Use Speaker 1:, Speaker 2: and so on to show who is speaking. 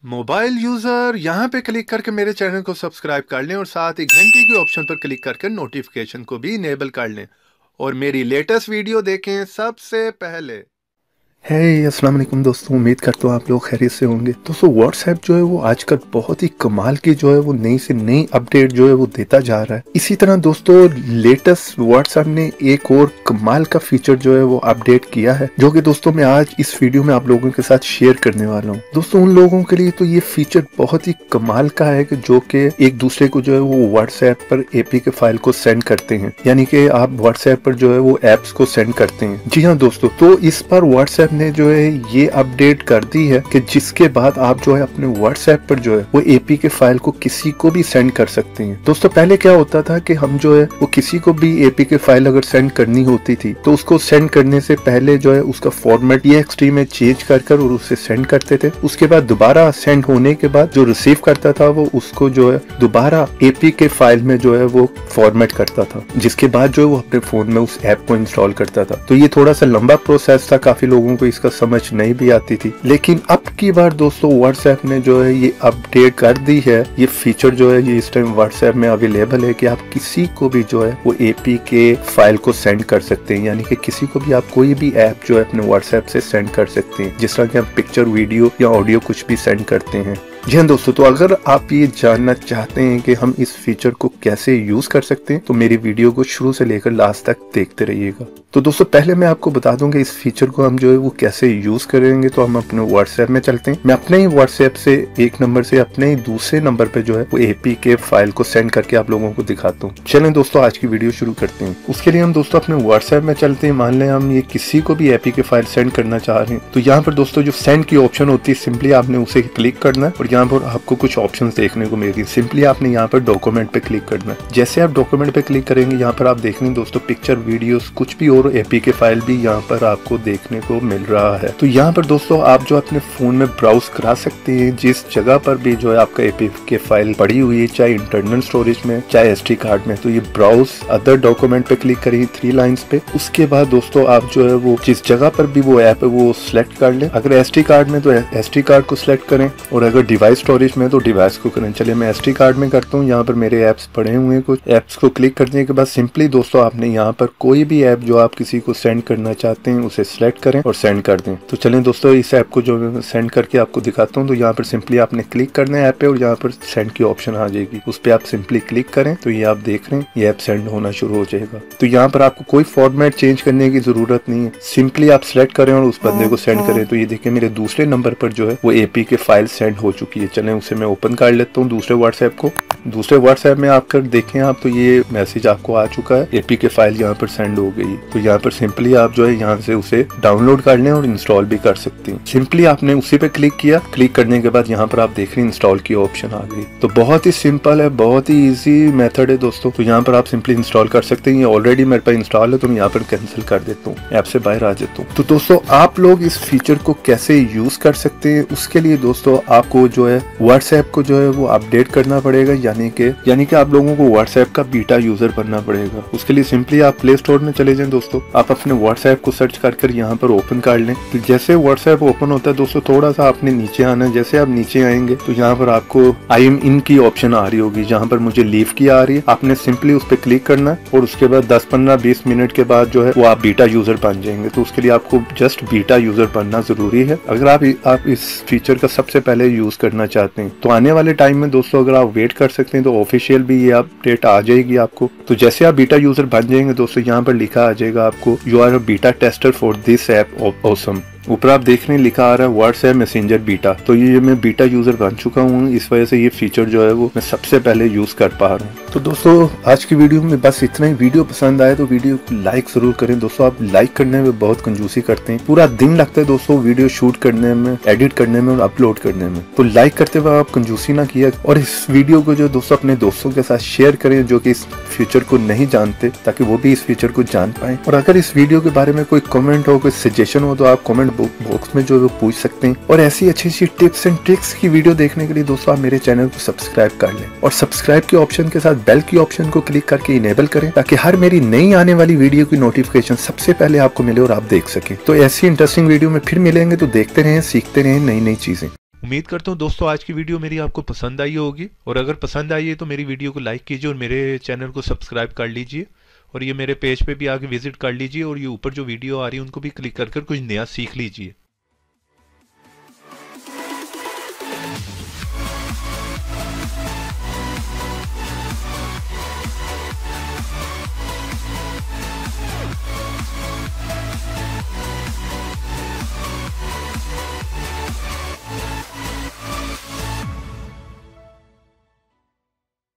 Speaker 1: Mobile user यहाँ पे click करके मेरे चैनल को सब्सक्राइब कर लें और साथ ही घंटी के ऑप्शन पर क्लिक करके नोटिफिकेशन को भी इनेबल कर लें और मेरी लेटेस्ट वीडियो देखें सबसे पहले। अस्सलाम वालेकुम दोस्तों, उम्मीद करता हूँ आप लोग खैरियत से होंगे। दोस्तों व्हाट्सएप जो है वो आजकल बहुत ही कमाल की जो है वो नई से नई अपडेट जो है वो देता जा रहा है। इसी तरह दोस्तों लेटेस्ट व्हाट्सएप ने एक और कमाल का फीचर जो है वो अपडेट किया है, जो कि दोस्तों मैं आज इस वीडियो में आप लोगों के साथ शेयर करने वाला हूँ। दोस्तों उन लोगों के लिए तो ये फीचर बहुत ही कमाल का है कि जो कि एक दूसरे को जो है वो व्हाट्सएप पर एपी के फाइल को सेंड करते हैं, यानी कि आप व्हाट्सएप पर जो है वो एप्स को सेंड करते हैं। जी हाँ दोस्तों, तो इस पर व्हाट्सएप ने जो है ये अपडेट कर दी है कि जिसके बाद आप जो है अपने व्हाट्सएप पर जो है वो एपी के फाइल को किसी को भी सेंड कर सकते हैं। दोस्तों पहले क्या होता था कि हम जो है वो किसी को भी एपी के फाइल अगर सेंड करनी होती थी तो उसको सेंड करने से पहले जो है उसका फॉर्मेट TXT में चेंज कर और उसे सेंड करते थे। उसके बाद दोबारा सेंड होने के बाद जो रिसीव करता था वो उसको जो है दोबारा एपी के फाइल में जो है वो फॉर्मेट करता था, जिसके बाद जो है वो अपने फोन में उस ऐप को इंस्टॉल करता था। तो ये थोड़ा सा लंबा प्रोसेस था, काफी लोगों को इसका समझ नहीं भी आती थी। लेकिन अब की बार दोस्तों व्हाट्सएप ने जो है ये अपडेट कर दी है, ये फीचर जो है ये इस टाइम व्हाट्सएप में अवेलेबल है कि आप किसी को भी जो है वो एपी के फाइल को सेंड कर सकते हैं, यानी कि किसी को भी आप कोई भी ऐप जो है अपने व्हाट्सएप से सेंड कर सकते हैं, जिस तरह कि हम पिक्चर, वीडियो या ऑडियो कुछ भी सेंड करते हैं। जी हाँ दोस्तों, तो अगर आप ये जानना चाहते हैं कि हम इस फीचर को कैसे यूज कर सकते हैं तो मेरी वीडियो को शुरू से लेकर लास्ट तक देखते रहिएगा। तो दोस्तों पहले मैं आपको बता दूं कि इस फीचर को हम जो है वो कैसे यूज करेंगे। तो हम अपने व्हाट्सएप में चलते हैं। मैं अपने ही व्हाट्सएप से एक नंबर से अपने ही दूसरे नंबर पे जो है वो एपी के फाइल को सेंड करके आप लोगों को दिखाता हूँ। चलें दोस्तों आज की वीडियो शुरू करते हैं। उसके लिए हम दोस्तों अपने व्हाट्सएप में चलते हैं। मान लें हम ये किसी को भी एपी के फाइल सेंड करना चाह रहे हैं तो यहाँ पर दोस्तों जो सेंड की ऑप्शन होती है, सिंपली आपने उसे क्लिक करना है और यहाँ पर आपको कुछ ऑप्शंस देखने को मिलेगी। सिंपली आपने यहाँ पर डॉक्यूमेंट पे क्लिक करना है। जैसे आप डॉक्यूमेंट पे क्लिक करेंगे यहाँ पर आप देखेंगे दोस्तों पिक्चर, वीडियोस, कुछ भी और एपी के फाइल भी यहाँ पर आपको देखने को मिल रहा है। तो यहाँ पर दोस्तों आप जो अपने फोन में ब्राउज करा सकते हैं, जिस जगह पर भी जो है आपका एपी के फाइल पड़ी हुई है, चाहे इंटरनल स्टोरेज में चाहे SD कार्ड में। तो ये ब्राउज अदर डॉक्यूमेंट पे क्लिक करेंगे 3 लाइंस पे। उसके बाद दोस्तों आप जो है वो जिस जगह पर भी वो ऐप है वो सिलेक्ट कर लें। अगर SD कार्ड में तो SD कार्ड को सिलेक्ट करें और अगर डिवाइस स्टोरेज में तो डिवाइस को करें। चलिए मैं SD कार्ड में करता हूँ। यहाँ पर मेरे ऐप्स पड़े हुए हैं। कुछ ऐप्स को क्लिक करने के बाद सिंपली दोस्तों आपने यहाँ पर कोई भी ऐप जो आप किसी को सेंड करना चाहते हैं उसे सिलेक्ट करें और सेंड कर दें। तो चलें दोस्तों इस ऐप को जो मैं सेंड करके आपको दिखाता हूँ। तो यहाँ पर सिंपली आपने क्लिक करना है ऐप पे और यहाँ पर सेंड की ऑप्शन आ जाएगी, उस पर आप सिंपली क्लिक करें तो ये आप देख रहे हैं ये ऐप सेंड होना शुरू हो जाएगा। तो यहाँ पर आपको कोई फॉर्मेट चेंज करने की जरूरत नहीं है, सिंपली आप सिलेक्ट करें और उस बंदे को सेंड करें। तो ये देखिए मेरे दूसरे नंबर पर जो है वो एपी के फाइल सेंड हो चुकी है। चलें उसे मैं ओपन कर लेता हूँ दूसरे व्हाट्सएप को। दूसरे व्हाट्सएप में आकर देखें आप तो ये मैसेज आपको आ चुका है, एपी के फाइल यहाँ पर सेंड हो गई। तो यहाँ पर सिंपली आप जो है यहाँ से उसे डाउनलोड कर लें और इंस्टॉल भी कर सकते हैं। सिंपली आपने उसी पे क्लिक किया, क्लिक करने के बाद यहाँ पर आप देख रहे हैं इंस्टॉल की ऑप्शन आ गई। तो बहुत ही सिंपल है, बहुत ही इजी मेथड है दोस्तों। तो यहाँ पर आप सिंपली इंस्टॉल कर सकते हैं। ये ऑलरेडी मेरे पास इंस्टॉल है तो मैं यहाँ पर कैंसिल कर देता हूँ, ऐप से बाहर आ जाता हूँ। तो दोस्तों आप लोग इस फीचर को कैसे यूज कर सकते हैं, उसके लिए दोस्तों आपको जो है व्हाट्सएप को जो है वो अपडेट करना पड़ेगा, यानी कि आप लोगों को व्हाट्सएप का बीटा यूजर बनना पड़ेगा। उसके लिए सिंपली आप प्ले स्टोर में चले जाएं दोस्तों। आप अपने व्हाट्सएप को सर्च कर यहाँ पर ओपन कर लें। तो जैसे व्हाट्सएप ओपन होता है दोस्तों थोड़ा सा आपने नीचे आना है। जैसे आप नीचे आएंगे तो यहाँ पर आपको आई एम इन की ऑप्शन आ रही होगी, जहाँ पर मुझे लीव की आ रही है। आपने सिंपली उस पर क्लिक करना है और उसके बाद 10-15-20 मिनट के बाद जो है वो आप बीटा यूजर बन जाएंगे। तो उसके लिए आपको जस्ट बीटा यूजर बनना जरूरी है अगर आप इस फीचर का सबसे पहले यूज करना चाहते हैं। तो आने वाले टाइम में दोस्तों अगर आप वेट कर सकते हैं तो ऑफिशियल भी ये अपडेट आ जाएगी आपको। तो जैसे आप बीटा यूजर बन जाएंगे दोस्तों यहाँ पर लिखा आ जाएगा आपको you are a beta tester for this app awesome. ऊपर आप देख रहे हैं लिखा आ रहा है व्हाट्सएप मैसेंजर बीटा। तो ये मैं बीटा यूजर बन चुका हूँ, इस वजह से ये फीचर जो है वो मैं सबसे पहले यूज कर पा रहा हूँ। तो दोस्तों आज की वीडियो में बस इतना ही। वीडियो पसंद आए तो वीडियो को लाइक जरूर करें दोस्तों। आप लाइक करने में बहुत कंजूसी करते हैं, पूरा दिन लगता है दोस्तों वीडियो शूट करने में, एडिट करने में और अपलोड करने में। तो लाइक करते हुए आप कंजूसी ना किया और इस वीडियो को जो दोस्तों अपने दोस्तों के साथ शेयर करें जो कि इस फीचर को नहीं जानते, ताकि वो भी इस फीचर को जान पाए। और अगर इस वीडियो के बारे में कोई कमेंट हो, कोई सजेशन हो तो आप कमेंट बॉक्स में जो है वो पूछ सकते हैं। और ऐसी अच्छी टिप्स एंड ट्रिक्स की वीडियो देखने के लिए दोस्तों आप मेरे चैनल को सब्सक्राइब कर लें और सब्सक्राइब के ऑप्शन के साथ बेल की ऑप्शन को क्लिक करके इनेबल करें, ताकि हर मेरी नई आने वाली वीडियो की नोटिफिकेशन सबसे पहले आपको मिले और आप देख सकें। तो ऐसी इंटरेस्टिंग वीडियो में फिर मिलेंगे। तो देखते रहें, सीखते रहें नई नई चीजें। उम्मीद करता हूँ दोस्तों आज की वीडियो मेरी आपको पसंद आई होगी, और अगर पसंद आई है तो मेरी वीडियो को लाइक कीजिए और मेरे चैनल को सब्सक्राइब कर लीजिए, और ये मेरे पेज पे भी आके विजिट कर लीजिए, और ये ऊपर जो वीडियो आ रही है उनको भी क्लिक कर कर कुछ नया सीख लीजिए।